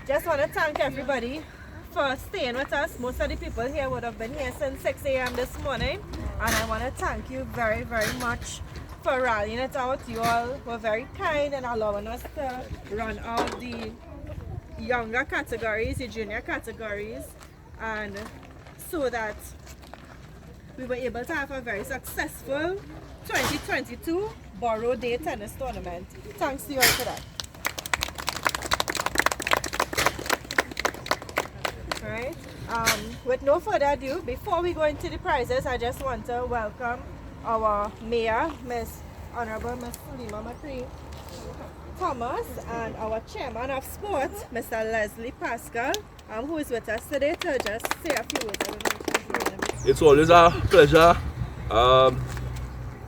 just want to thank everybody for staying with us. Most of the people here would have been here since 6 a.m. this morning. And I want to thank you very, very much for rallying it out. You all were very kind in allowing us to run out the younger categories, the junior categories, and so that we were able to have a very successful 2022 Borough Day Tennis Tournament. Thanks to you all for that. Alright, with no further ado, before we go into the prizes, I just want to welcome our Mayor, Honorable Miss Sulima McCree Thomas, and our Chairman of Sport, Mr. Leslie Pascal, who is with us today to just say a few words. It's always a pleasure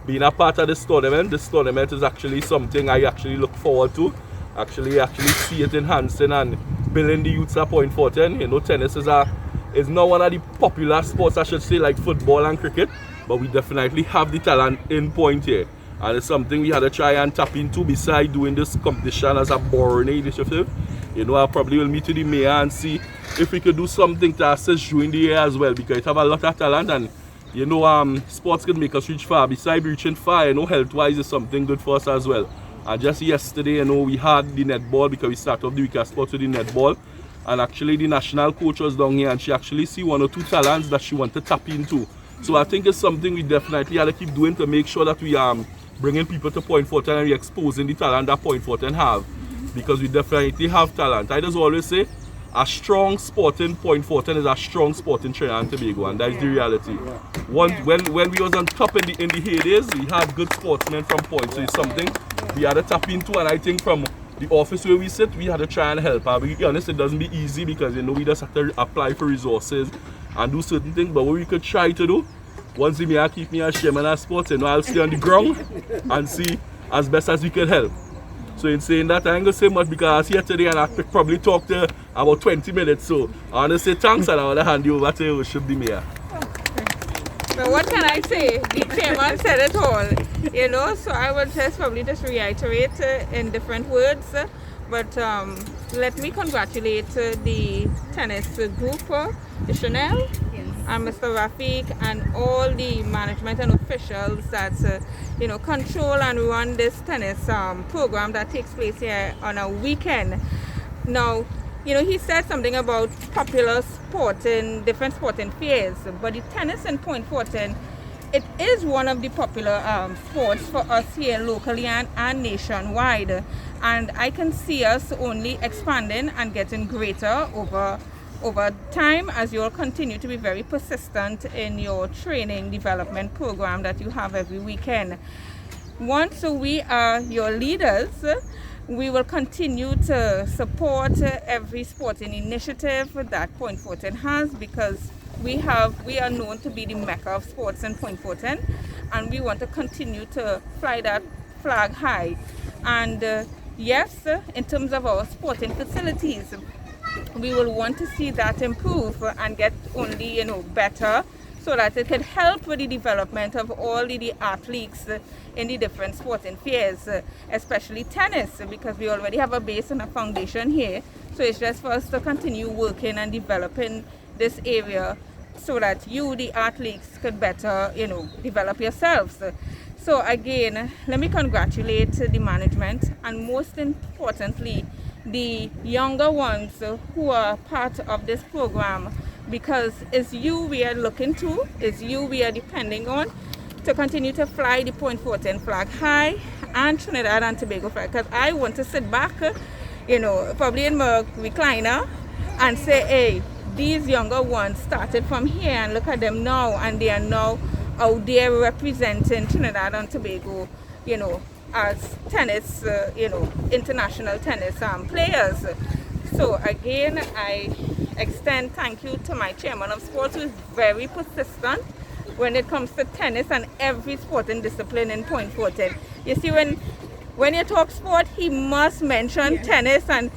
being a part of this tournament. This tournament is actually something I actually look forward to. Actually see it enhancing and building the youths at Point Fortin. You know, tennis is not one of the popular sports, I should say, like football and cricket, but we definitely have the talent in Point here. And it's something we had to try and tap into beside doing this competition as a Borough initiative. You know, I probably will meet with the mayor and see if we could do something to assist during the year as well, because it have a lot of talent, and you know, sports can make us reach far. Besides reaching far, you know, health-wise is something good for us as well. And just yesterday, you know, we had the netball, because we started off the week of sports with the netball. And actually the national coach was down here, and she actually see 1 or 2 talents that she want to tap into. So I think it's something we definitely have to keep doing to make sure that we bringing people to Point Fortin and we exposing the talent that Point Fortin have. Because we definitely have talent. I just always say, a strong sport in Point Fortin is a strong sport in Trinidad and Tobago, and that's the reality. When we was on top in the heydays, we had good sportsmen from Point, so it's something we had to tap into, and I think from the office where we sit, we had to try and help. I'll be honest, it doesn't be easy, because you know, we just have to apply for resources and do certain things, but what we could try to do, once the mayor keep me as chairman of sports, you know, I'll stay on the ground and see as best as we can help. So in saying that, I ain't gonna say much, because I was here today and I could probably talk to about 20 minutes. So I want to say thanks, and I want to hand you over to you, should be mayor. But what can I say? The chairman said it all, you know, so I would probably just reiterate in different words. But let me congratulate the tennis group, Chanel, and Mr. Rafiq, and all the management and officials that you know, control and run this tennis program that takes place here on a weekend. Now, you know, he said something about popular sport in different sporting fairs, but the tennis in Point Fortin, it is one of the popular sports for us here locally and nationwide. And I can see us only expanding and getting greater over time, as you all continue to be very persistent in your training development program that you have every weekend. Once we are your leaders, we will continue to support every sporting initiative that Point Fortin has, because we are known to be the mecca of sports in Point Fortin, and we want to continue to fly that flag high. And yes, in terms of our sporting facilities, we will want to see that improve and get only, you know, better, so that it can help with the development of all the athletes in the different sporting fairs, especially tennis, because we already have a base and a foundation here. So it's just for us to continue working and developing this area, so that you, the athletes, could better, you know, develop yourselves. So again, let me congratulate the management, and most importantly, the younger ones who are part of this program, because it's you we are looking to, it's you we are depending on to continue to fly the Point Fortin flag high and Trinidad and Tobago flag. Because I want to sit back, you know, probably in my recliner and say, hey, these younger ones started from here, and look at them now, and they are now out there representing Trinidad and Tobago, you know, as tennis, you know, international tennis players. So again, I extend thank you to my chairman of sports, who is very persistent when it comes to tennis and every sporting discipline in Point Fortin. You see, when you talk sport, he must mention tennis, and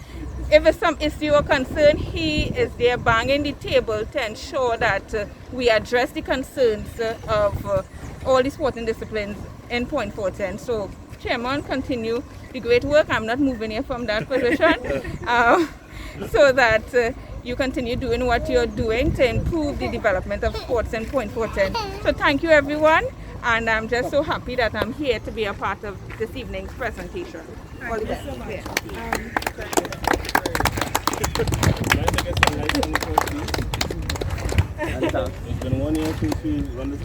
if it's some issue or concern, he is there banging the table to ensure that we address the concerns of all the sporting disciplines in Point Fortin. So, Chairman, continue the great work. I'm not moving here from that position. so that you continue doing what you're doing to improve the development of sports in Point Fortin. So thank you everyone, and I'm just so happy that I'm here to be a part of this evening's presentation. All the best. It's been 1 year since we run this.